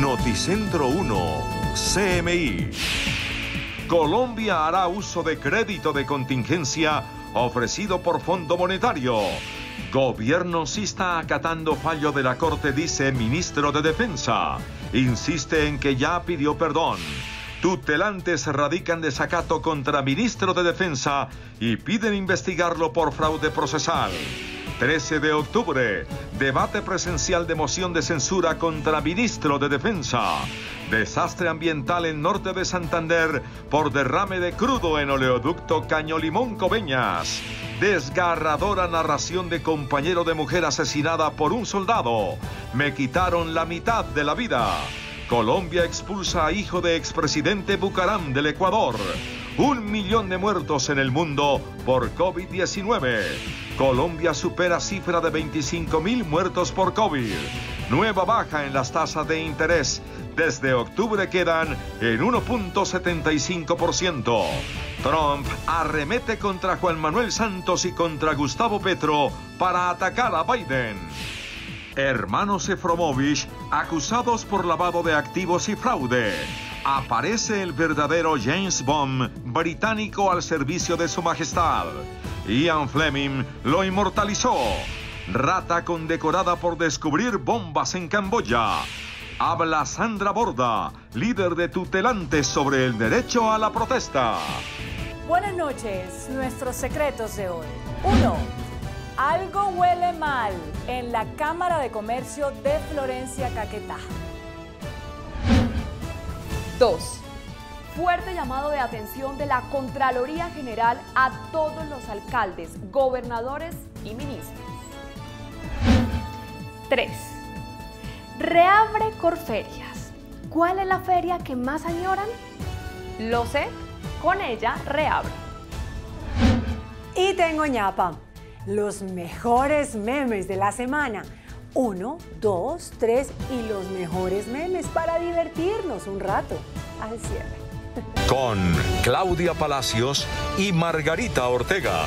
Noticentro 1, CMI. Colombia hará uso de crédito de contingencia ofrecido por Fondo Monetario. Gobierno sí está acatando fallo de la Corte, dice ministro de Defensa. Insiste en que ya pidió perdón. Tutelantes radican desacato contra ministro de Defensa y piden investigarlo por fraude procesal. 13 de octubre, debate presencial de moción de censura contra ministro de Defensa. Desastre ambiental en norte de Santander por derrame de crudo en oleoducto Caño-Limón-Coveñas. Desgarradora narración de compañero de mujer asesinada por un soldado. Me quitaron la mitad de la vida. Colombia expulsa a hijo de expresidente Bucaram del Ecuador. 1 millón de muertos en el mundo por COVID-19. Colombia supera cifra de 25.000 muertos por COVID. Nueva baja en las tasas de interés. Desde octubre quedan en 1.75%. Trump arremete contra Juan Manuel Santos y contra Gustavo Petro para atacar a Biden. Hermanos Efromovich acusados por lavado de activos y fraude. Aparece el verdadero James Bond británico al servicio de su majestad. Ian Fleming lo inmortalizó. Rata condecorada por descubrir bombas en Camboya. Habla Sandra Borda, líder de tutelantes sobre el derecho a la protesta. Buenas noches, nuestros secretos de hoy. 1. Algo huele mal en la Cámara de Comercio de Florencia, Caquetá. 2. Fuerte llamado de atención de la Contraloría General a todos los alcaldes, gobernadores y ministros. 3. Reabre Corferias. ¿Cuál es la feria que más añoran? Lo sé, con ella reabre. Y tengo ñapa, los mejores memes de la semana. 1, 2, 3 y los mejores memes para divertirnos un rato al cierre. Con Claudia Palacios y Margarita Ortega.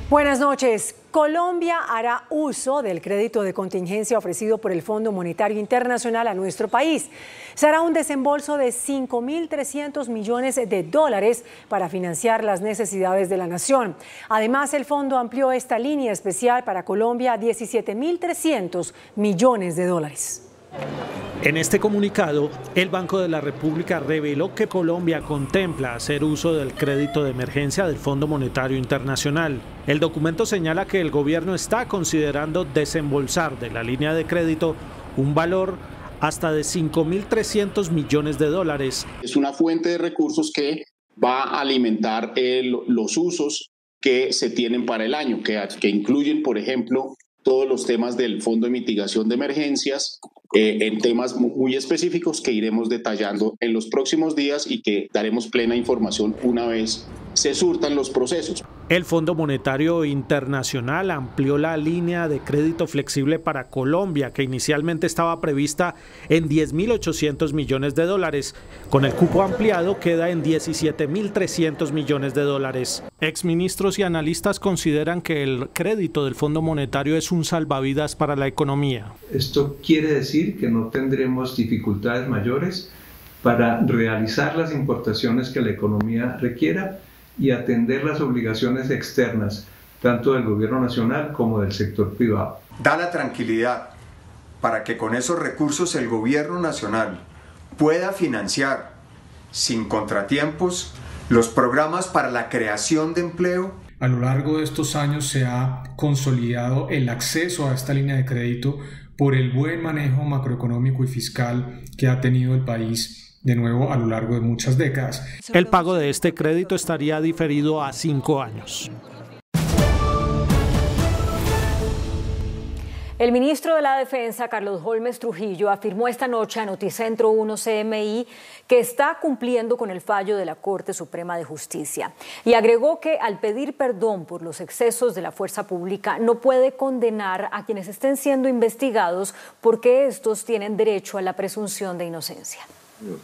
Buenas noches. Colombia hará uso del crédito de contingencia ofrecido por el Fondo Monetario Internacional a nuestro país. Será un desembolso de 5.300 millones de dólares para financiar las necesidades de la nación. Además, el fondo amplió esta línea especial para Colombia a 17.300 millones de dólares. En este comunicado, el Banco de la República reveló que Colombia contempla hacer uso del crédito de emergencia del Fondo Monetario Internacional. El documento señala que el gobierno está considerando desembolsar de la línea de crédito un valor hasta de 5.300 millones de dólares. Es una fuente de recursos que va a alimentar los usos que se tienen para el año, que incluyen, por ejemplo, todos los temas del Fondo de Mitigación de Emergencias, en temas muy específicos que iremos detallando en los próximos días y que daremos plena información una vez se surtan los procesos. El Fondo Monetario Internacional amplió la línea de crédito flexible para Colombia, que inicialmente estaba prevista en 10.800 millones de dólares. Con el cupo ampliado queda en 17.300 millones de dólares. Exministros y analistas consideran que el crédito del Fondo Monetario es un salvavidas para la economía. Esto quiere decir que no tendremos dificultades mayores para realizar las importaciones que la economía requiera y atender las obligaciones externas, tanto del gobierno nacional como del sector privado. Da la tranquilidad para que con esos recursos el gobierno nacional pueda financiar sin contratiempos los programas para la creación de empleo. A lo largo de estos años se ha consolidado el acceso a esta línea de crédito por el buen manejo macroeconómico y fiscal que ha tenido el país, de nuevo, a lo largo de muchas décadas. El pago de este crédito estaría diferido a 5 años. El ministro de la Defensa, Carlos Holmes Trujillo, afirmó esta noche a Noticentro 1 CMI que está cumpliendo con el fallo de la Corte Suprema de Justicia y agregó que al pedir perdón por los excesos de la fuerza pública no puede condenar a quienes estén siendo investigados porque estos tienen derecho a la presunción de inocencia.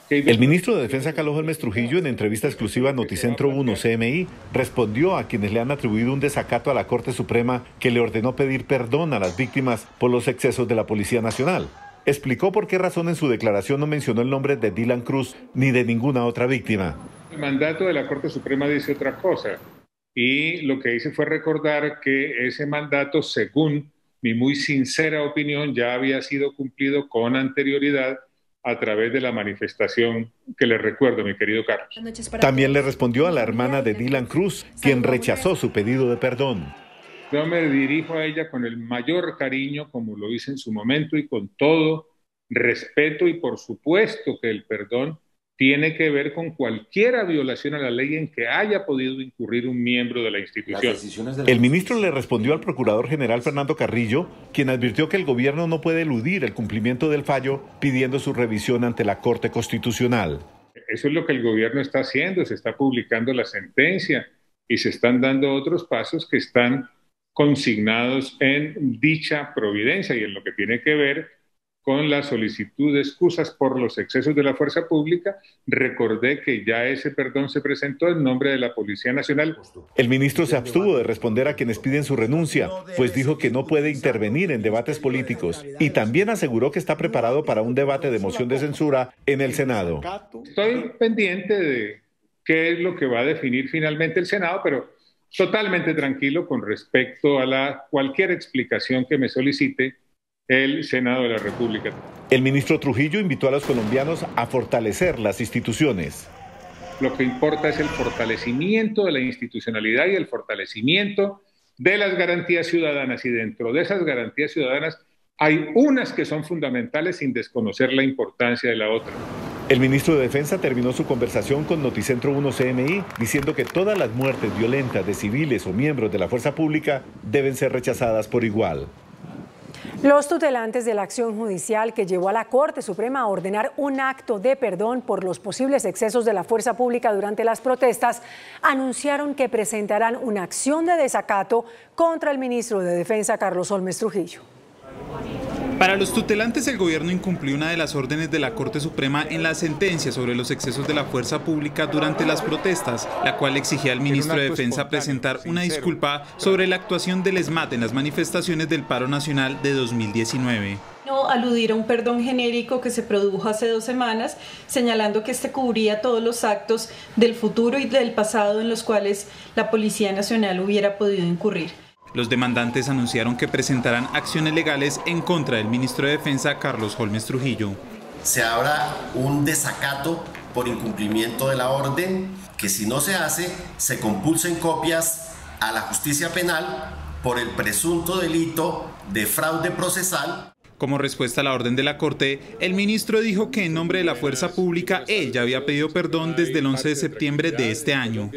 El ministro de Defensa, Carlos Holmes Trujillo, en entrevista exclusiva a Noticentro 1 CMI, respondió a quienes le han atribuido un desacato a la Corte Suprema que le ordenó pedir perdón a las víctimas por los excesos de la Policía Nacional. explicó por qué razón en su declaración no mencionó el nombre de Dylan Cruz ni de ninguna otra víctima. El mandato de la Corte Suprema dice otra cosa y lo que hice fue recordar que ese mandato, según mi muy sincera opinión, ya había sido cumplido con anterioridad a través de la manifestación que le recuerdo, mi querido Carlos. También le respondió a la hermana de Dylan Cruz, quien rechazó su pedido de perdón. Yo me dirijo a ella con el mayor cariño, como lo hice en su momento, y con todo respeto, y por supuesto que el perdón tiene que ver con cualquier violación a la ley en que haya podido incurrir un miembro de la institución. El ministro le respondió al procurador general Fernando Carrillo, quien advirtió que el gobierno no puede eludir el cumplimiento del fallo, pidiendo su revisión ante la Corte Constitucional. Eso es lo que el gobierno está haciendo, se está publicando la sentencia y se están dando otros pasos que están consignados en dicha providencia y en lo que tiene que ver con la solicitud de excusas por los excesos de la fuerza pública. Recordé que ya ese perdón se presentó en nombre de la Policía Nacional. El ministro se abstuvo de responder a quienes piden su renuncia, pues dijo que no puede intervenir en debates políticos y también aseguró que está preparado para un debate de moción de censura en el Senado. Estoy pendiente de qué es lo que va a definir finalmente el Senado, pero totalmente tranquilo con respecto a cualquier explicación que me solicite el Senado de la República. El ministro Trujillo invitó a los colombianos a fortalecer las instituciones. Lo que importa es el fortalecimiento de la institucionalidad y el fortalecimiento de las garantías ciudadanas, y dentro de esas garantías ciudadanas hay unas que son fundamentales sin desconocer la importancia de la otra. El ministro de Defensa terminó su conversación con Noticentro 1 CMI diciendo que todas las muertes violentas de civiles o miembros de la fuerza pública deben ser rechazadas por igual. Los tutelantes de la acción judicial que llevó a la Corte Suprema a ordenar un acto de perdón por los posibles excesos de la fuerza pública durante las protestas anunciaron que presentarán una acción de desacato contra el ministro de Defensa, Carlos Holmes Trujillo. Para los tutelantes, el gobierno incumplió una de las órdenes de la Corte Suprema en la sentencia sobre los excesos de la fuerza pública durante las protestas, la cual exigía al ministro de Defensa presentar una disculpa sobre la actuación del ESMAD en las manifestaciones del paro nacional de 2019. Aludir a un perdón genérico que se produjo hace 2 semanas, señalando que este cubría todos los actos del futuro y del pasado en los cuales la Policía Nacional hubiera podido incurrir. Los demandantes anunciaron que presentarán acciones legales en contra del ministro de Defensa, Carlos Holmes Trujillo. Se habrá un desacato por incumplimiento de la orden, que si no se hace, se compulsen copias a la justicia penal por el presunto delito de fraude procesal. Como respuesta a la orden de la Corte, el ministro dijo que en nombre de la fuerza pública él ya había pedido perdón desde el 11 de septiembre de este año.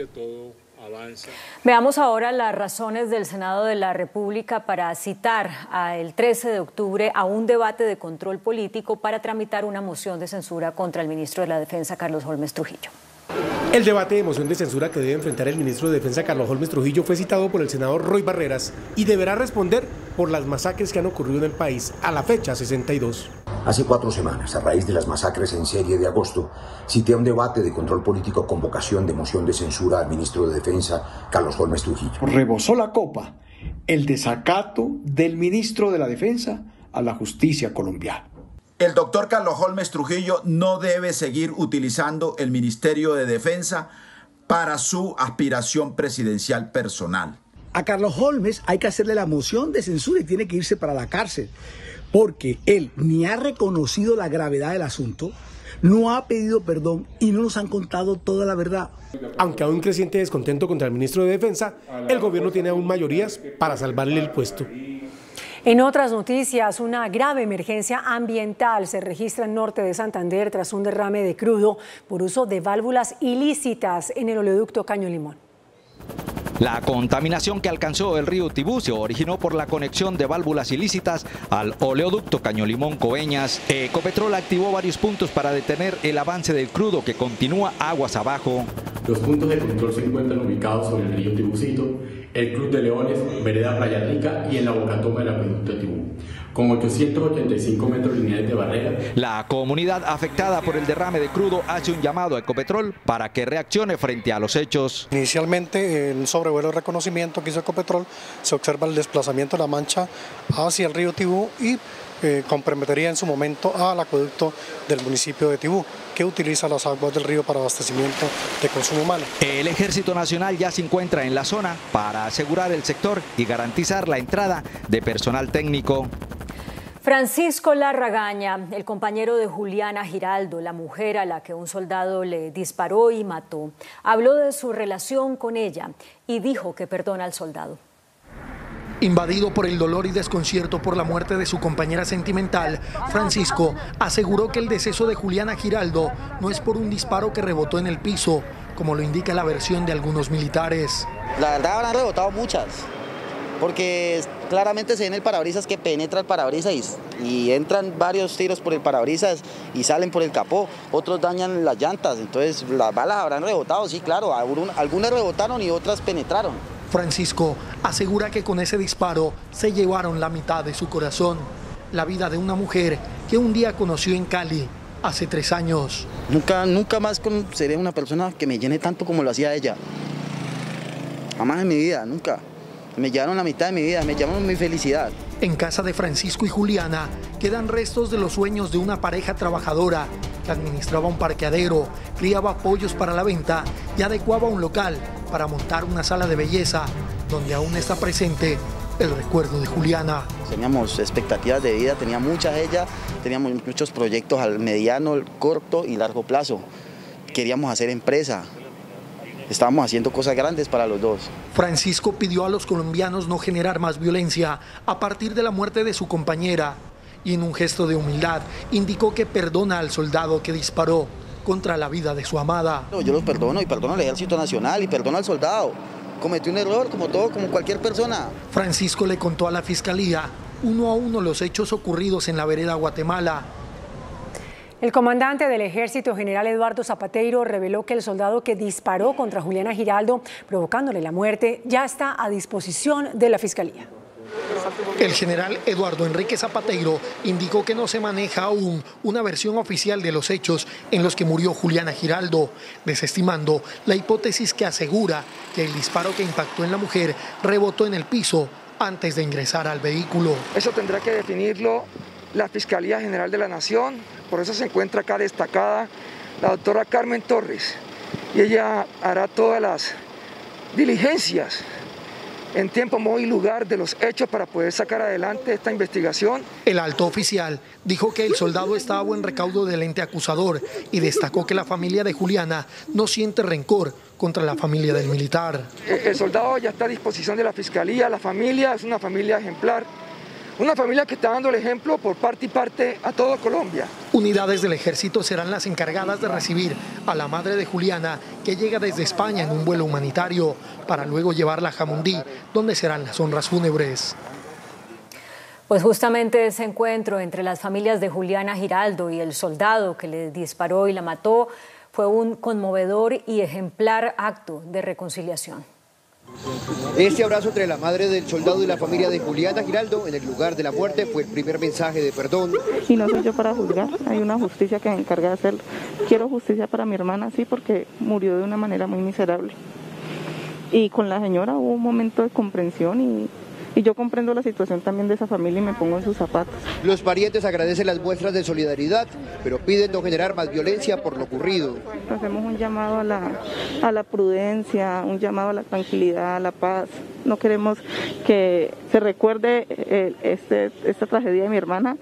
Veamos ahora las razones del Senado de la República para citar el 13 de octubre a un debate de control político para tramitar una moción de censura contra el ministro de la Defensa, Carlos Holmes Trujillo. El debate de moción de censura que debe enfrentar el ministro de Defensa, Carlos Holmes Trujillo, fue citado por el senador Roy Barreras y deberá responder por las masacres que han ocurrido en el país a la fecha 62. Hace 4 semanas, a raíz de las masacres en serie de agosto, cité a un debate de control político con vocación de moción de censura al ministro de Defensa, Carlos Holmes Trujillo. Rebosó la copa el desacato del ministro de la Defensa a la justicia colombiana. El doctor Carlos Holmes Trujillo no debe seguir utilizando el Ministerio de Defensa para su aspiración presidencial personal. A Carlos Holmes hay que hacerle la moción de censura y tiene que irse para la cárcel, porque él ni ha reconocido la gravedad del asunto, no ha pedido perdón y no nos han contado toda la verdad. Aunque hay un creciente descontento contra el ministro de Defensa, el gobierno tiene aún mayorías para salvarle el puesto. En otras noticias, una grave emergencia ambiental se registra en norte de Santander tras un derrame de crudo por uso de válvulas ilícitas en el oleoducto Caño Limón. La contaminación que alcanzó el río Tibú se originó por la conexión de válvulas ilícitas al oleoducto Caño Limón Coveñas. Ecopetrol activó varios puntos para detener el avance del crudo que continúa aguas abajo. Los puntos de control se encuentran ubicados sobre el río Tibucito, el Club de Leones, Vereda Playa Rica y en la bocatoma del acueducto Tibú, con 885 metros lineales de barrera. La comunidad afectada por el derrame de crudo hace un llamado a Ecopetrol para que reaccione frente a los hechos. Inicialmente, en sobrevuelo de reconocimiento que hizo Ecopetrol, se observa el desplazamiento de la mancha hacia el río Tibú y comprometería en su momento al acueducto del municipio de Tibú, que utiliza las aguas del río para abastecimiento de consumo humano. El Ejército Nacional ya se encuentra en la zona para asegurar el sector y garantizar la entrada de personal técnico. Francisco Larragaña, el compañero de Juliana Giraldo, la mujer a la que un soldado le disparó y mató, habló de su relación con ella y dijo que perdona al soldado. Invadido por el dolor y desconcierto por la muerte de su compañera sentimental, Francisco aseguró que el deceso de Juliana Giraldo no es por un disparo que rebotó en el piso, como lo indica la versión de algunos militares. La verdad habrán rebotado muchas, porque claramente se ve en el parabrisas que penetra el parabrisas y entran varios tiros por el parabrisas y salen por el capó, otros dañan las llantas, entonces las balas habrán rebotado, sí, claro, algunas rebotaron y otras penetraron. Francisco asegura que con ese disparo se llevaron la mitad de su corazón, la vida de una mujer que un día conoció en Cali hace 3 años. Nunca más seré una persona que me llene tanto como lo hacía ella. Jamás en mi vida, nunca. Me llevaron la mitad de mi vida, me llevaron mi felicidad. En casa de Francisco y Juliana quedan restos de los sueños de una pareja trabajadora que administraba un parqueadero, criaba pollos para la venta y adecuaba un local para montar una sala de belleza donde aún está presente el recuerdo de Juliana. Teníamos expectativas de vida, tenía muchas ella, teníamos muchos proyectos al mediano, corto y largo plazo. Queríamos hacer empresa. Estábamos haciendo cosas grandes para los dos. Francisco pidió a los colombianos no generar más violencia a partir de la muerte de su compañera y en un gesto de humildad indicó que perdona al soldado que disparó contra la vida de su amada. Yo los perdono y perdono al Ejército Nacional y perdono al soldado. Cometió un error como cualquier persona. Francisco le contó a la fiscalía uno a uno los hechos ocurridos en la vereda Guatemala. El comandante del Ejército, general Eduardo Zapateiro, reveló que el soldado que disparó contra Juliana Giraldo, provocándole la muerte, ya está a disposición de la Fiscalía. El general Eduardo Enrique Zapateiro indicó que no se maneja aún una versión oficial de los hechos en los que murió Juliana Giraldo, desestimando la hipótesis que asegura que el disparo que impactó en la mujer rebotó en el piso antes de ingresar al vehículo. Eso tendrá que definirlo la Fiscalía General de la Nación, por eso se encuentra acá destacada la doctora Carmen Torres, y ella hará todas las diligencias en tiempo, modo y lugar de los hechos para poder sacar adelante esta investigación. El alto oficial dijo que el soldado estaba a buen recaudo del ente acusador y destacó que la familia de Juliana no siente rencor contra la familia del militar. El soldado ya está a disposición de la Fiscalía, la familia es una familia ejemplar, una familia que está dando el ejemplo por parte y parte a todo Colombia. Unidades del ejército serán las encargadas de recibir a la madre de Juliana, que llega desde España en un vuelo humanitario, para luego llevarla a Jamundí, donde serán las honras fúnebres. Pues justamente ese encuentro entre las familias de Juliana Giraldo y el soldado que le disparó y la mató fue un conmovedor y ejemplar acto de reconciliación. Este abrazo entre la madre del soldado y la familia de Juliana Giraldo en el lugar de la muerte fue el primer mensaje de perdón. Y no soy yo para juzgar, hay una justicia que me encarga de hacerlo. Quiero justicia para mi hermana, sí, porque murió de una manera muy miserable. Y con la señora hubo un momento de comprensión y yo comprendo la situación también de esa familia y me pongo en sus zapatos. Los parientes agradecen las muestras de solidaridad, pero piden no generar más violencia por lo ocurrido. Hacemos un llamado a la prudencia, un llamado a la tranquilidad, a la paz. No queremos que se recuerde esta tragedia de mi hermana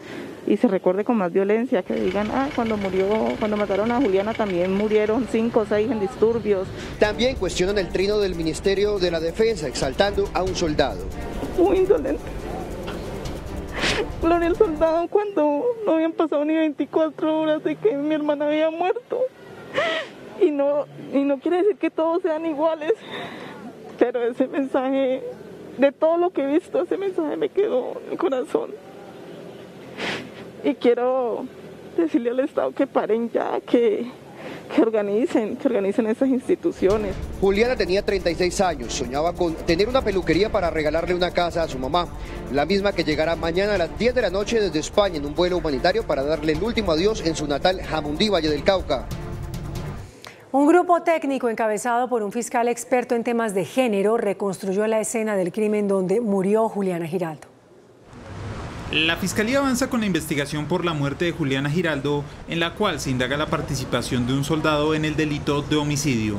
y se recuerde con más violencia, que digan, cuando mataron a Juliana también murieron 5 o 6 en disturbios. También cuestionan el trino del Ministerio de la Defensa, exaltando a un soldado. Muy indolente. Gloria al soldado cuando no habían pasado ni 24 horas de que mi hermana había muerto. Y no quiere decir que todos sean iguales, pero ese mensaje, de todo lo que he visto, ese mensaje me quedó en el corazón. Y quiero decirle al Estado que paren ya, que organicen esas instituciones. Juliana tenía 36 años, soñaba con tener una peluquería para regalarle una casa a su mamá, la misma que llegará mañana a las 10 de la noche desde España en un vuelo humanitario para darle el último adiós en su natal Jamundí, Valle del Cauca. Un grupo técnico encabezado por un fiscal experto en temas de género reconstruyó la escena del crimen donde murió Juliana Giraldo. La Fiscalía avanza con la investigación por la muerte de Juliana Giraldo, en la cual se indaga la participación de un soldado en el delito de homicidio.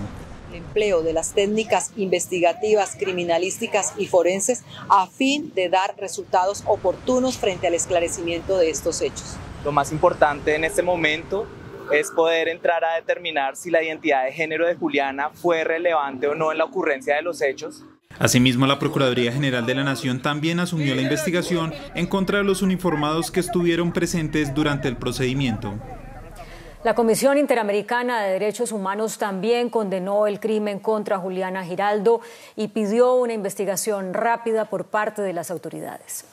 El empleo de las técnicas investigativas, criminalísticas y forenses a fin de dar resultados oportunos frente al esclarecimiento de estos hechos. Lo más importante en este momento es poder entrar a determinar si la identidad de género de Juliana fue relevante o no en la ocurrencia de los hechos. Asimismo, la Procuraduría General de la Nación también asumió la investigación en contra de los uniformados que estuvieron presentes durante el procedimiento. La Comisión Interamericana de Derechos Humanos también condenó el crimen contra Juliana Giraldo y pidió una investigación rápida por parte de las autoridades.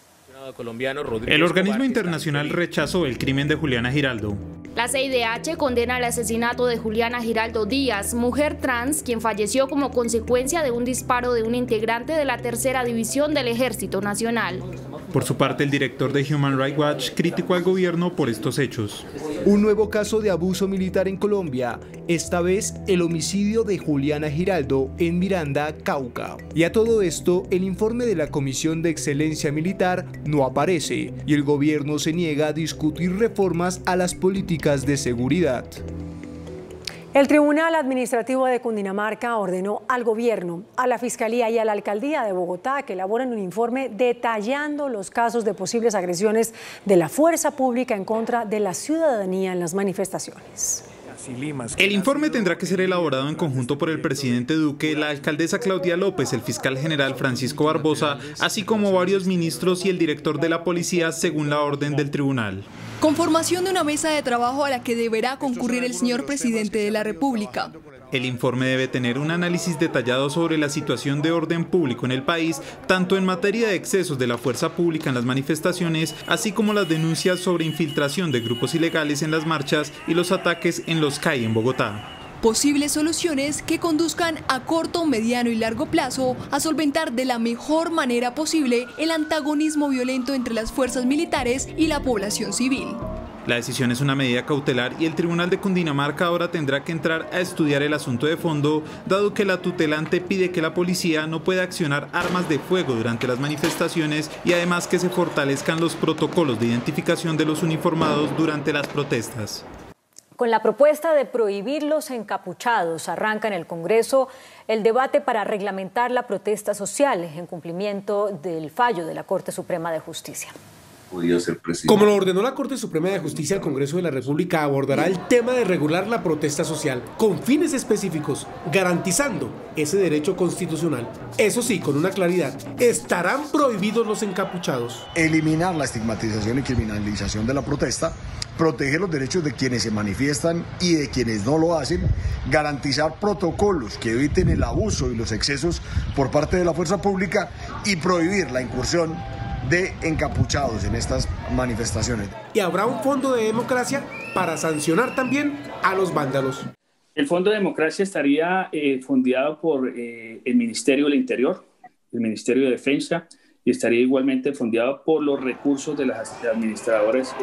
El organismo internacional rechazó el crimen de Juliana Giraldo. La CIDH condena el asesinato de Juliana Giraldo Díaz, mujer trans, quien falleció como consecuencia de un disparo de un integrante de la Tercera División del Ejército Nacional. Por su parte, el director de Human Rights Watch criticó al gobierno por estos hechos. Un nuevo caso de abuso militar en Colombia, esta vez el homicidio de Juliana Giraldo en Miranda, Cauca. Y a todo esto, el informe de la Comisión de Excelencia Militar no aparece y el gobierno se niega a discutir reformas a las políticas de seguridad. El Tribunal Administrativo de Cundinamarca ordenó al gobierno, a la Fiscalía y a la Alcaldía de Bogotá que elaboren un informe detallando los casos de posibles agresiones de la fuerza pública en contra de la ciudadanía en las manifestaciones. El informe tendrá que ser elaborado en conjunto por el presidente Duque, la alcaldesa Claudia López, el fiscal general Francisco Barbosa, así como varios ministros y el director de la policía, según la orden del tribunal. Conformación de una mesa de trabajo a la que deberá concurrir el señor presidente de la República. El informe debe tener un análisis detallado sobre la situación de orden público en el país, tanto en materia de excesos de la fuerza pública en las manifestaciones, así como las denuncias sobre infiltración de grupos ilegales en las marchas y los ataques en los CAI en Bogotá. Posibles soluciones que conduzcan a corto, mediano y largo plazo a solventar de la mejor manera posible el antagonismo violento entre las fuerzas militares y la población civil. La decisión es una medida cautelar y el Tribunal de Cundinamarca ahora tendrá que entrar a estudiar el asunto de fondo, dado que la tutelante pide que la policía no pueda accionar armas de fuego durante las manifestaciones y además que se fortalezcan los protocolos de identificación de los uniformados durante las protestas. Con la propuesta de prohibir los encapuchados, arranca en el Congreso el debate para reglamentar la protesta social en cumplimiento del fallo de la Corte Suprema de Justicia. Como lo ordenó la Corte Suprema de Justicia, el Congreso de la República abordará el tema de regular la protesta social con fines específicos, garantizando ese derecho constitucional. Eso sí, con una claridad, estarán prohibidos los encapuchados. Eliminar la estigmatización y criminalización de la protesta, proteger los derechos de quienes se manifiestan y de quienes no lo hacen, garantizar protocolos que eviten el abuso y los excesos por parte de la fuerza pública y prohibir la incursión de encapuchados en estas manifestaciones. Y habrá un fondo de democracia para sancionar también a los vándalos. El Fondo de Democracia estaría fondeado por el Ministerio del Interior, el Ministerio de Defensa, y estaría igualmente fondeado por los recursos de las administradoras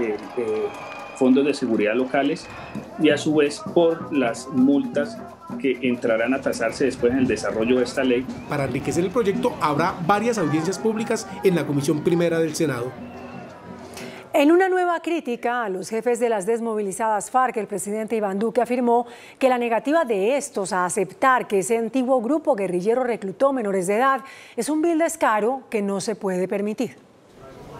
fondos de seguridad locales y a su vez por las multas que entrarán a tasarse después en el desarrollo de esta ley. Para enriquecer el proyecto habrá varias audiencias públicas en la Comisión Primera del Senado. En una nueva crítica a los jefes de las desmovilizadas FARC, el presidente Iván Duque afirmó que la negativa de estos a aceptar que ese antiguo grupo guerrillero reclutó menores de edad es un vil descaro que no se puede permitir.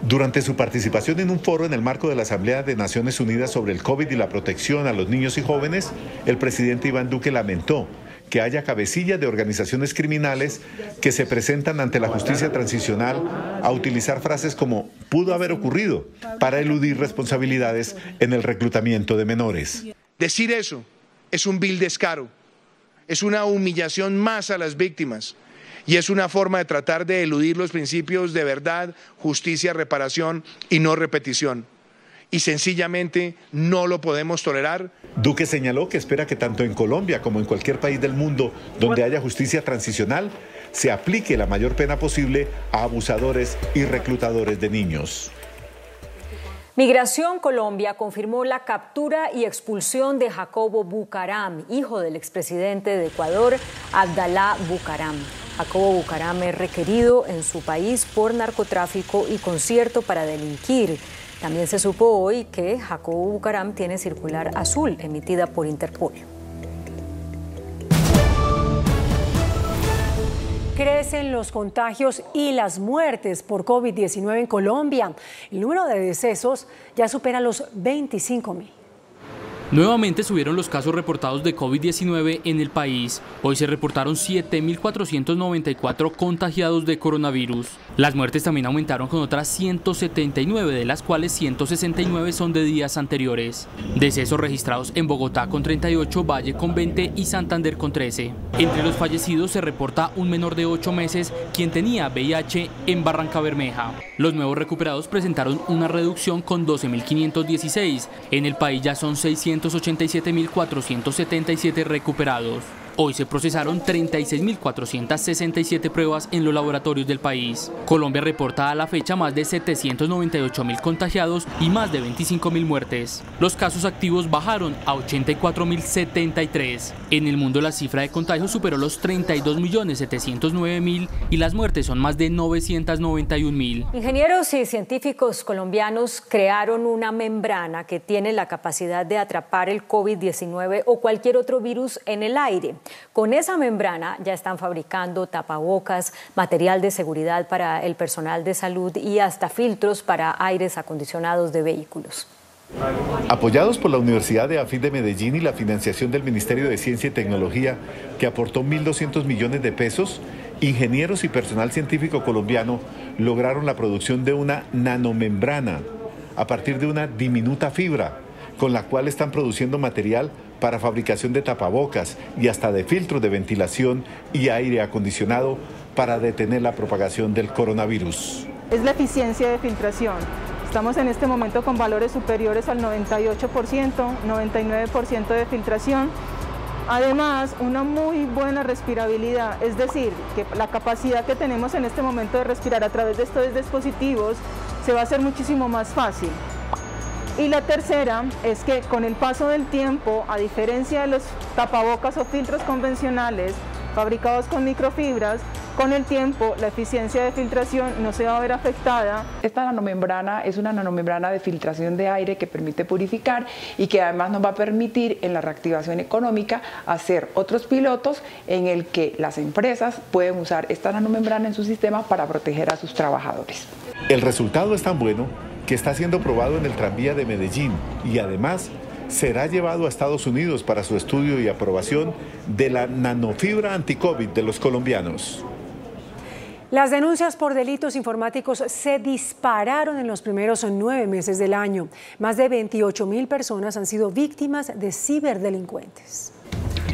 Durante su participación en un foro en el marco de la Asamblea de Naciones Unidas sobre el COVID y la protección a los niños y jóvenes, el presidente Iván Duque lamentó que haya cabecillas de organizaciones criminales que se presentan ante la justicia transicional a utilizar frases como "pudo haber ocurrido" para eludir responsabilidades en el reclutamiento de menores. Decir eso es un vil descaro, es una humillación más a las víctimas. Y es una forma de tratar de eludir los principios de verdad, justicia, reparación y no repetición. Y sencillamente no lo podemos tolerar. Duque señaló que espera que tanto en Colombia como en cualquier país del mundo donde haya justicia transicional se aplique la mayor pena posible a abusadores y reclutadores de niños. Migración Colombia confirmó la captura y expulsión de Jacobo Bucaram, hijo del expresidente de Ecuador, Abdalá Bucaram. Jacobo Bucaram es requerido en su país por narcotráfico y concierto para delinquir. También se supo hoy que Jacobo Bucaram tiene circular azul emitida por Interpol. Crecen los contagios y las muertes por COVID-19 en Colombia. El número de decesos ya supera los 25.000. Nuevamente subieron los casos reportados de COVID-19 en el país. Hoy se reportaron 7.494 contagiados de coronavirus. Las muertes también aumentaron con otras 179, de las cuales 169 son de días anteriores. Decesos registrados en Bogotá con 38, Valle con 20 y Santander con 13. Entre los fallecidos se reporta un menor de 8 meses quien tenía VIH en Barrancabermeja. Los nuevos recuperados presentaron una reducción con 12.516. En el país ya son 687.477 recuperados. Hoy se procesaron 36.467 pruebas en los laboratorios del país. Colombia reporta a la fecha más de 798.000 contagiados y más de 25.000 muertes. Los casos activos bajaron a 84.073. En el mundo la cifra de contagios superó los 32.709.000 y las muertes son más de 991.000. Ingenieros y científicos colombianos crearon una membrana que tiene la capacidad de atrapar el COVID-19 o cualquier otro virus en el aire. Con esa membrana ya están fabricando tapabocas, material de seguridad para el personal de salud y hasta filtros para aires acondicionados de vehículos. Apoyados por la Universidad de AFIT de Medellín y la financiación del Ministerio de Ciencia y Tecnología, que aportó 1.200 millones de pesos, ingenieros y personal científico colombiano lograron la producción de una nanomembrana a partir de una diminuta fibra, con la cual están produciendo material para fabricación de tapabocas y hasta de filtros de ventilación y aire acondicionado para detener la propagación del coronavirus. Es la eficiencia de filtración. Estamos en este momento con valores superiores al 98%, 99% de filtración. Además, una muy buena respirabilidad, es decir, que la capacidad que tenemos en este momento de respirar a través de estos dispositivos se va a hacer muchísimo más fácil. Y la tercera es que con el paso del tiempo, a diferencia de los tapabocas o filtros convencionales fabricados con microfibras, con el tiempo la eficiencia de filtración no se va a ver afectada. Esta nanomembrana es una nanomembrana de filtración de aire que permite purificar y que además nos va a permitir en la reactivación económica hacer otros pilotos en el que las empresas pueden usar esta nanomembrana en su sistema para proteger a sus trabajadores. El resultado es tan bueno que está siendo probado en el tranvía de Medellín y además será llevado a Estados Unidos para su estudio y aprobación de la nanofibra anti-COVID de los colombianos. Las denuncias por delitos informáticos se dispararon en los primeros 9 meses del año. Más de 28.000 personas han sido víctimas de ciberdelincuentes.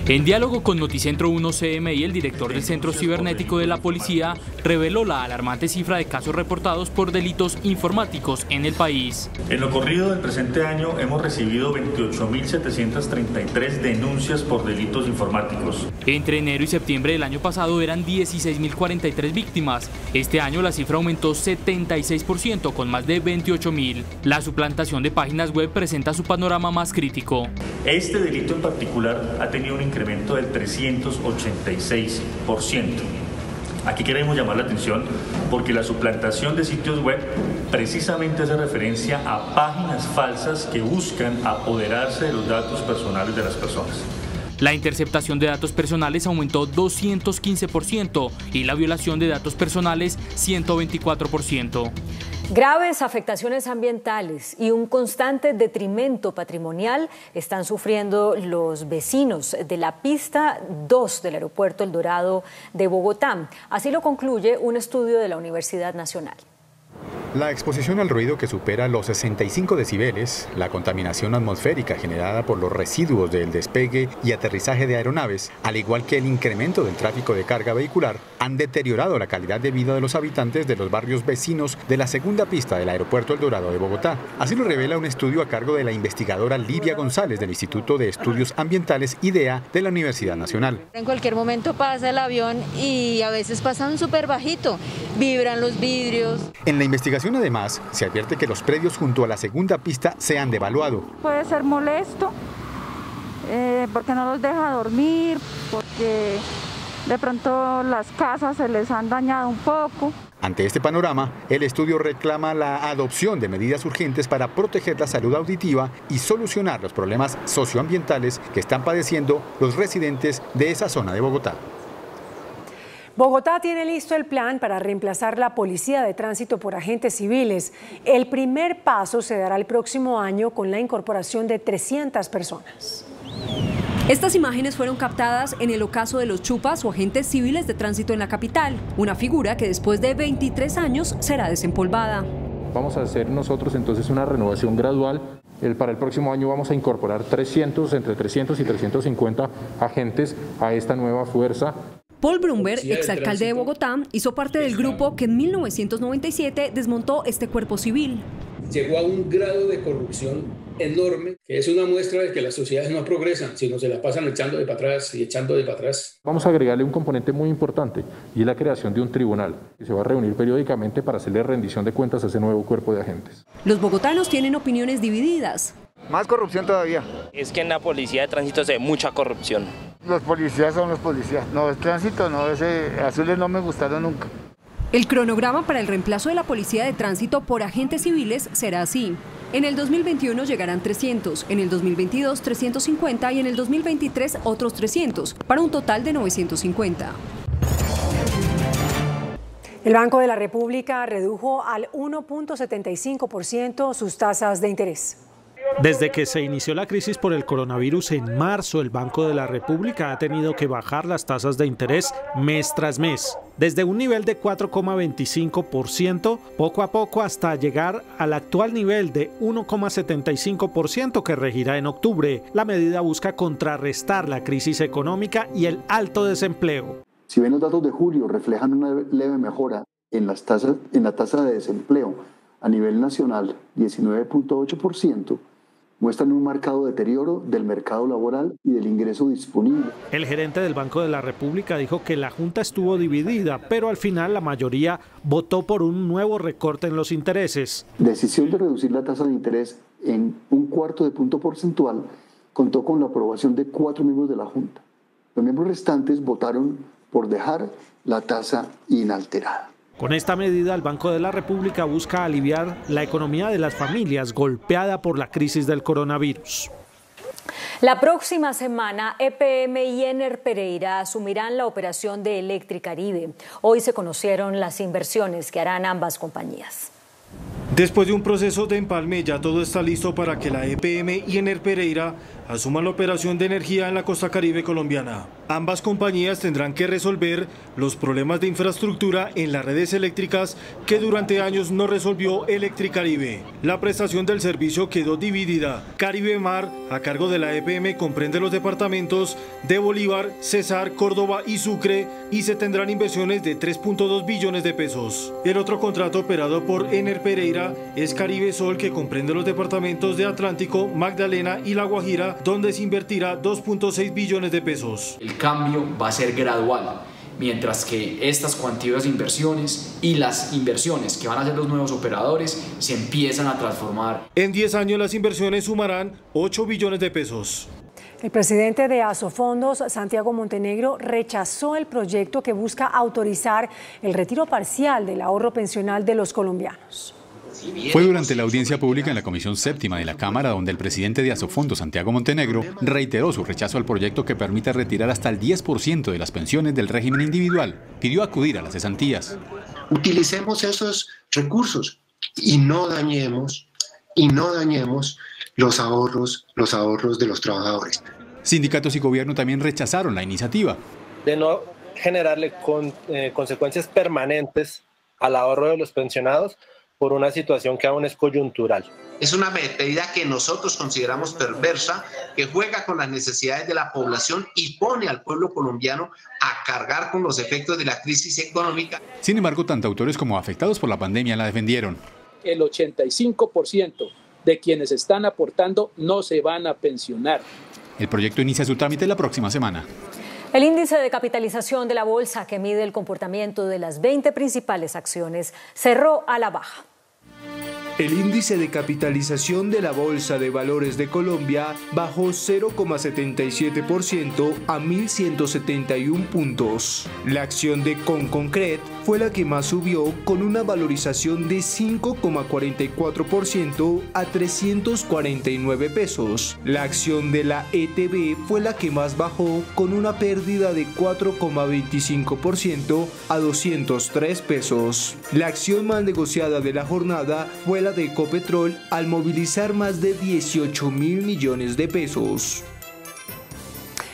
En diálogo con Noticentro 1 CMI, el director del Centro Cibernético de la Policía reveló la alarmante cifra de casos reportados por delitos informáticos en el país. En lo corrido del presente año hemos recibido 28.733 denuncias por delitos informáticos. Entre enero y septiembre del año pasado eran 16.043 víctimas. Este año la cifra aumentó 76% con más de 28.000. La suplantación de páginas web presenta su panorama más crítico. Este delito en particular ha tenido un incremento del 386%. Aquí queremos llamar la atención porque la suplantación de sitios web precisamente hace referencia a páginas falsas que buscan apoderarse de los datos personales de las personas. La interceptación de datos personales aumentó 215% y la violación de datos personales 124%. Graves afectaciones ambientales y un constante detrimento patrimonial están sufriendo los vecinos de la pista 2 del aeropuerto El Dorado de Bogotá. Así lo concluye un estudio de la Universidad Nacional. La exposición al ruido que supera los 65 decibeles, la contaminación atmosférica generada por los residuos del despegue y aterrizaje de aeronaves, al igual que el incremento del tráfico de carga vehicular, han deteriorado la calidad de vida de los habitantes de los barrios vecinos de la segunda pista del aeropuerto El Dorado de Bogotá. Así lo revela un estudio a cargo de la investigadora Livia González del Instituto de Estudios Ambientales IDEA de la Universidad Nacional. En cualquier momento pasa el avión y a veces pasan súper bajito, vibran los vidrios. En la investigación además se advierte que los predios junto a la segunda pista se han devaluado. Puede ser molesto porque no los deja dormir, porque de pronto las casas se les han dañado un poco. Ante este panorama, el estudio reclama la adopción de medidas urgentes para proteger la salud auditiva y solucionar los problemas socioambientales que están padeciendo los residentes de esa zona de Bogotá. Bogotá tiene listo el plan para reemplazar la policía de tránsito por agentes civiles. El primer paso se dará el próximo año con la incorporación de 300 personas. Estas imágenes fueron captadas en el ocaso de los chupas o agentes civiles de tránsito en la capital, una figura que después de 23 años será desempolvada. Vamos a hacer nosotros entonces una renovación gradual. Para el próximo año vamos a incorporar entre 300 y 350 agentes a esta nueva fuerza. Paul Brumberg, exalcalde de Bogotá, hizo parte del grupo que en 1997 desmontó este cuerpo civil. Llegó a un grado de corrupción enorme, que es una muestra de que las sociedades no progresan, sino se la pasan echando de para atrás y echando de para atrás. Vamos a agregarle un componente muy importante y es la creación de un tribunal que se va a reunir periódicamente para hacerle rendición de cuentas a ese nuevo cuerpo de agentes. Los bogotanos tienen opiniones divididas. Más corrupción todavía. Es que en la policía de tránsito se ve mucha corrupción. Los policías son los policías. No, el tránsito no, ese azules no me gustaron nunca. El cronograma para el reemplazo de la policía de tránsito por agentes civiles será así. En el 2021 llegarán 300, en el 2022 350 y en el 2023 otros 300, para un total de 950. El Banco de la República redujo al 1.75% sus tasas de interés. Desde que se inició la crisis por el coronavirus en marzo, el Banco de la República ha tenido que bajar las tasas de interés mes tras mes, desde un nivel de 4,25% poco a poco hasta llegar al actual nivel de 1,75% que regirá en octubre. La medida busca contrarrestar la crisis económica y el alto desempleo. Si bien los datos de julio reflejan una leve mejora en la tasa de desempleo a nivel nacional, 19,8%, muestran un marcado deterioro del mercado laboral y del ingreso disponible. El gerente del Banco de la República dijo que la Junta estuvo dividida, pero al final la mayoría votó por un nuevo recorte en los intereses. La decisión de reducir la tasa de interés en 1/4 de punto porcentual contó con la aprobación de 4 miembros de la Junta. Los miembros restantes votaron por dejar la tasa inalterada. Con esta medida, el Banco de la República busca aliviar la economía de las familias golpeada por la crisis del coronavirus. La próxima semana, EPM y Ener Pereira asumirán la operación de Electricaribe. Hoy se conocieron las inversiones que harán ambas compañías. Después de un proceso de empalme, ya todo está listo para que la EPM y Ener Pereira asuman la operación de energía en la costa caribe colombiana. Ambas compañías tendrán que resolver los problemas de infraestructura en las redes eléctricas que durante años no resolvió Electricaribe. La prestación del servicio quedó dividida. Caribe Mar, a cargo de la EPM, comprende los departamentos de Bolívar, Cesar, Córdoba y Sucre y se tendrán inversiones de 3.2 billones de pesos. El otro contrato operado por Ener Pereira es Caribe Sol, que comprende los departamentos de Atlántico, Magdalena y La Guajira, donde se invertirá 2.6 billones de pesos. El cambio va a ser gradual, mientras que estas cuantiosas inversiones y las inversiones que van a hacer los nuevos operadores se empiezan a transformar. En 10 años las inversiones sumarán 8 billones de pesos. El presidente de Asofondos, Santiago Montenegro, rechazó el proyecto que busca autorizar el retiro parcial del ahorro pensional de los colombianos. Fue durante la audiencia pública en la Comisión Séptima de la Cámara donde el presidente de Asofondos, Santiago Montenegro, reiteró su rechazo al proyecto que permite retirar hasta el 10% de las pensiones del régimen individual. Pidió acudir a las cesantías. Utilicemos esos recursos y no dañemos los ahorros de los trabajadores. Sindicatos y gobierno también rechazaron la iniciativa. De no generarle consecuencias permanentes al ahorro de los pensionados por una situación que aún es coyuntural. Es una medida que nosotros consideramos perversa, que juega con las necesidades de la población y pone al pueblo colombiano a cargar con los efectos de la crisis económica. Sin embargo, tanto autores como afectados por la pandemia la defendieron. El 85% de quienes están aportando no se van a pensionar. El proyecto inicia su trámite la próxima semana. El índice de capitalización de la bolsa, que mide el comportamiento de las 20 principales acciones, cerró a la baja. El índice de capitalización de la Bolsa de Valores de Colombia bajó 0,77% a 1.171 puntos. La acción de Conconcret fue la que más subió con una valorización de 5,44% a 349 pesos. La acción de la ETB fue la que más bajó con una pérdida de 4,25% a 203 pesos. La acción más negociada de la jornada fue la de Ecopetrol al movilizar más de 18.000 millones de pesos.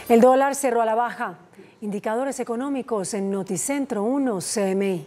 El dólar cerró a la baja. Indicadores económicos en Noticentro 1 CMI.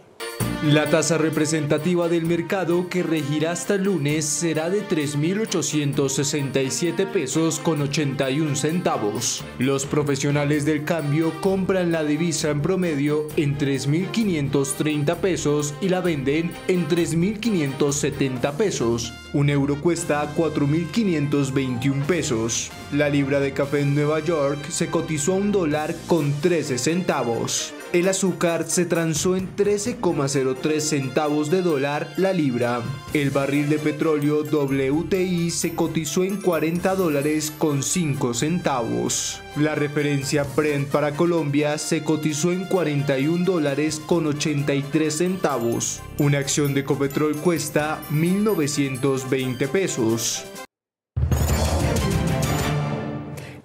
La tasa representativa del mercado que regirá hasta el lunes será de 3.867 pesos con 81 centavos. Los profesionales del cambio compran la divisa en promedio en 3.530 pesos y la venden en 3.570 pesos. Un euro cuesta 4.521 pesos. La libra de café en Nueva York se cotizó a $1 con 13 centavos. El azúcar se transó en 13,03 centavos de dólar la libra. El barril de petróleo WTI se cotizó en $40 con 5 centavos. La referencia Brent para Colombia se cotizó en $41 con 83 centavos. Una acción de Ecopetrol cuesta 1.920 pesos.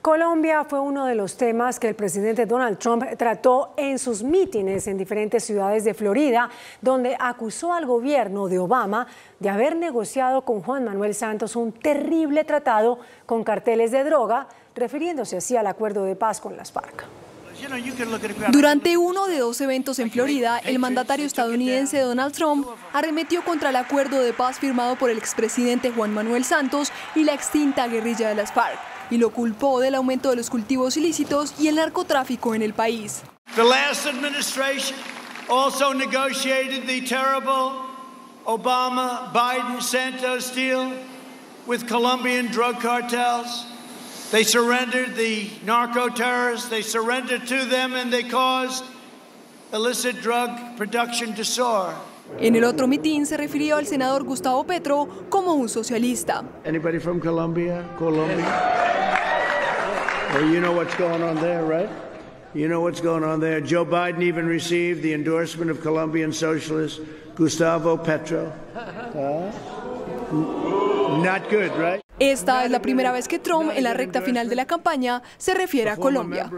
Colombia fue uno de los temas que el presidente Donald Trump trató en sus mítines en diferentes ciudades de Florida, donde acusó al gobierno de Obama de haber negociado con Juan Manuel Santos un terrible tratado con carteles de droga, refiriéndose así al acuerdo de paz con las FARC. Durante uno de 2 eventos en Florida, el mandatario estadounidense Donald Trump arremetió contra el acuerdo de paz firmado por el expresidente Juan Manuel Santos y la extinta guerrilla de las FARC, y lo culpó del aumento de los cultivos ilícitos y el narcotráfico en el país. The last administration also negotiated the terrible Obama-Biden-Santos deal with Colombian drug cartels. They surrendered the narco-terrorists, they surrendered to them, and they caused illicit drug production to soar. En el otro mitin se refirió al senador Gustavo Petro como un socialista. Anybody from Colombia? Colombia? Well, you know what's going on there, right? You know what's going on there. Joe Biden even received the endorsement of Colombian socialist Gustavo Petro. Not good, right? Esta es la primera vez que Trump, en la recta final de la campaña, se refiere a Colombia.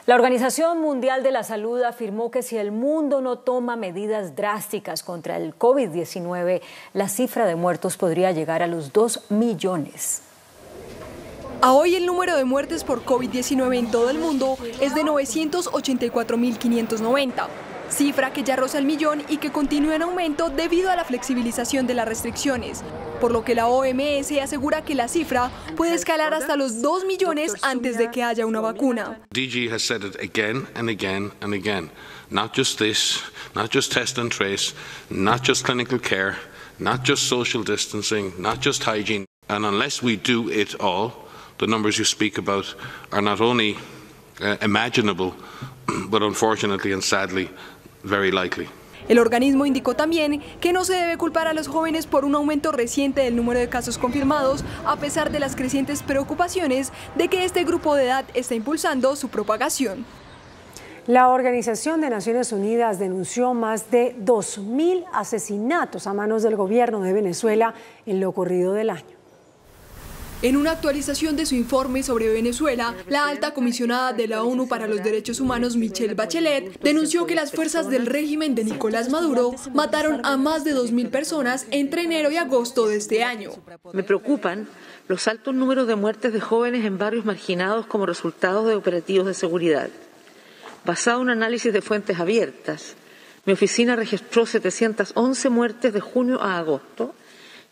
La Organización Mundial de la Salud afirmó que si el mundo no toma medidas drásticas contra el COVID-19, la cifra de muertos podría llegar a los 2 millones. A hoy el número de muertes por COVID-19 en todo el mundo es de 984.590, cifra que ya roza el millón y que continúa en aumento debido a la flexibilización de las restricciones, por lo que la OMS asegura que la cifra puede escalar hasta los 2 millones antes de que haya una vacuna. DG has said it again and again and again. Not just this, not just test and trace, not just clinical care, not just social distancing, not just hygiene. And unless we do it all, the numbers you speak about are not only imaginable, but unfortunately and sadly, very likely. El organismo indicó también que no se debe culpar a los jóvenes por un aumento reciente del número de casos confirmados, a pesar de las crecientes preocupaciones de que este grupo de edad está impulsando su propagación. La Organización de Naciones Unidas denunció más de 2.000 asesinatos a manos del gobierno de Venezuela en lo corrido del año. En una actualización de su informe sobre Venezuela, la alta comisionada de la ONU para los Derechos Humanos, Michelle Bachelet, denunció que las fuerzas del régimen de Nicolás Maduro mataron a más de 2.000 personas entre enero y agosto de este año. Me preocupan los altos números de muertes de jóvenes en barrios marginados como resultado de operativos de seguridad. Basado en un análisis de fuentes abiertas, mi oficina registró 711 muertes de junio a agosto,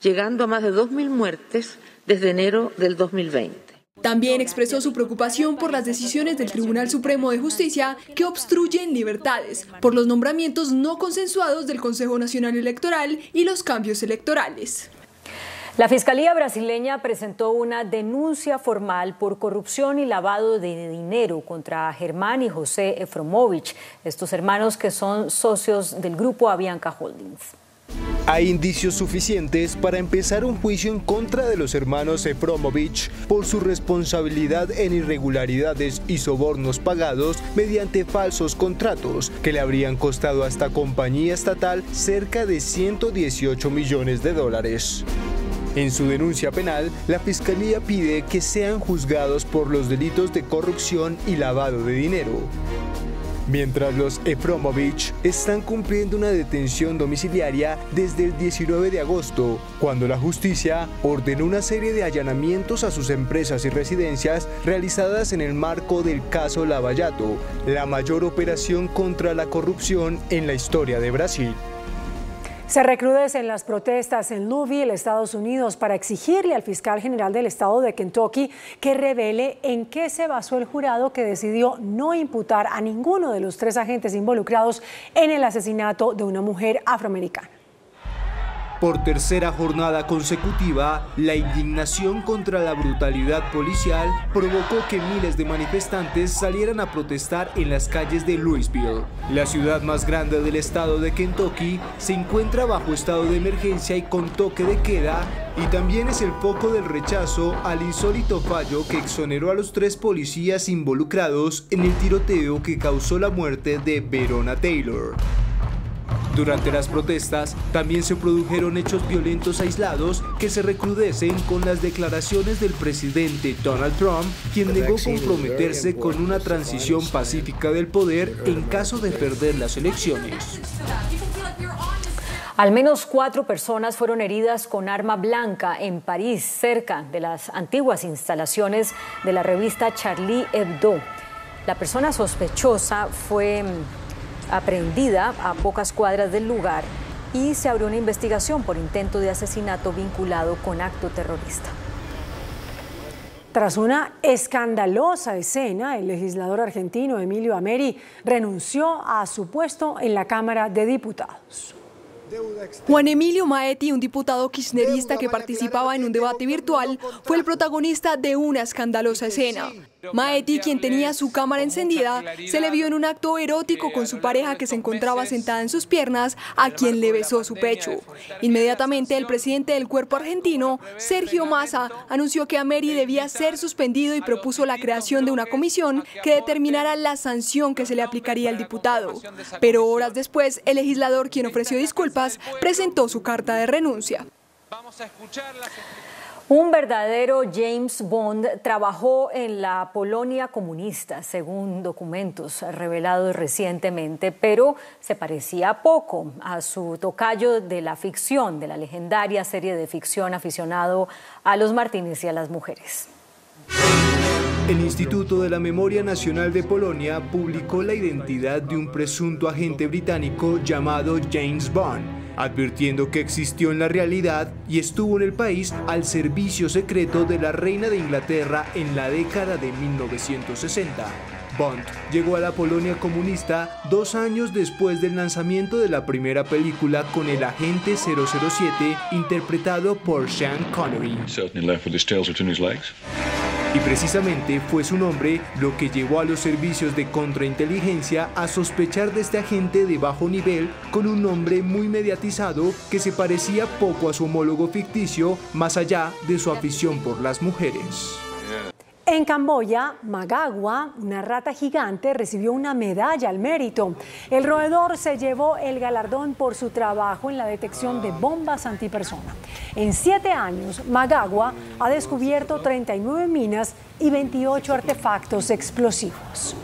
llegando a más de 2.000 muertes desde enero del 2020. También expresó su preocupación por las decisiones del Tribunal Supremo de Justicia que obstruyen libertades, por los nombramientos no consensuados del Consejo Nacional Electoral y los cambios electorales. La Fiscalía brasileña presentó una denuncia formal por corrupción y lavado de dinero contra Germán y José Efromovich, estos hermanos que son socios del grupo Avianca Holdings. Hay indicios suficientes para empezar un juicio en contra de los hermanos Efromovich por su responsabilidad en irregularidades y sobornos pagados mediante falsos contratos que le habrían costado a esta compañía estatal cerca de 118 millones de dólares. En su denuncia penal, la Fiscalía pide que sean juzgados por los delitos de corrupción y lavado de dinero. Mientras los Efromovich están cumpliendo una detención domiciliaria desde el 19 de agosto, cuando la justicia ordenó una serie de allanamientos a sus empresas y residencias realizadas en el marco del caso Lava Jato, la mayor operación contra la corrupción en la historia de Brasil. Se recrudecen las protestas en Louisville, Estados Unidos, para exigirle al fiscal general del estado de Kentucky que revele en qué se basó el jurado que decidió no imputar a ninguno de los 3 agentes involucrados en el asesinato de una mujer afroamericana. Por tercera jornada consecutiva, la indignación contra la brutalidad policial provocó que miles de manifestantes salieran a protestar en las calles de Louisville. La ciudad más grande del estado de Kentucky se encuentra bajo estado de emergencia y con toque de queda, y también es el foco del rechazo al insólito fallo que exoneró a los 3 policías involucrados en el tiroteo que causó la muerte de Breonna Taylor. Durante las protestas también se produjeron hechos violentos aislados que se recrudecen con las declaraciones del presidente Donald Trump, quien negó comprometerse con una transición pacífica del poder en caso de perder las elecciones. Al menos 4 personas fueron heridas con arma blanca en París, cerca de las antiguas instalaciones de la revista Charlie Hebdo. La persona sospechosa fue aprehendida a pocas cuadras del lugar y se abrió una investigación por intento de asesinato vinculado con acto terrorista. Tras una escandalosa escena, el legislador argentino Emilio Ameri renunció a su puesto en la Cámara de Diputados. Juan Emilio Maetti, un diputado kirchnerista que participaba en un debate virtual, fue el protagonista de una escandalosa escena. Maetti, quien tenía su cámara encendida, se le vio en un acto erótico con su pareja que se encontraba sentada en sus piernas, a quien le besó su pecho. Inmediatamente, el presidente del Cuerpo argentino, Sergio Massa, anunció que Ameri debía ser suspendido y propuso la creación de una comisión que determinara la sanción que se le aplicaría al diputado. Pero horas después, el legislador, quien ofreció disculpas, presentó su carta de renuncia. Un verdadero James Bond trabajó en la Polonia comunista, según documentos revelados recientemente, pero se parecía poco a su tocayo de la ficción, de la legendaria serie de ficción aficionado a los martinis y a las mujeres. El Instituto de la Memoria Nacional de Polonia publicó la identidad de un presunto agente británico llamado James Bond, advirtiendo que existió en la realidad y estuvo en el país al servicio secreto de la reina de Inglaterra en la década de 1960. Bond llegó a la Polonia comunista 2 años después del lanzamiento de la primera película con el agente 007 interpretado por Sean Connery. Y precisamente fue su nombre lo que llevó a los servicios de contrainteligencia a sospechar de este agente de bajo nivel con un nombre muy mediatizado que se parecía poco a su homólogo ficticio, más allá de su afición por las mujeres. En Camboya, Magagua, una rata gigante, recibió una medalla al mérito. El roedor se llevó el galardón por su trabajo en la detección de bombas antipersona. En 7 años, Magagua ha descubierto 39 minas y 28 artefactos explosivos.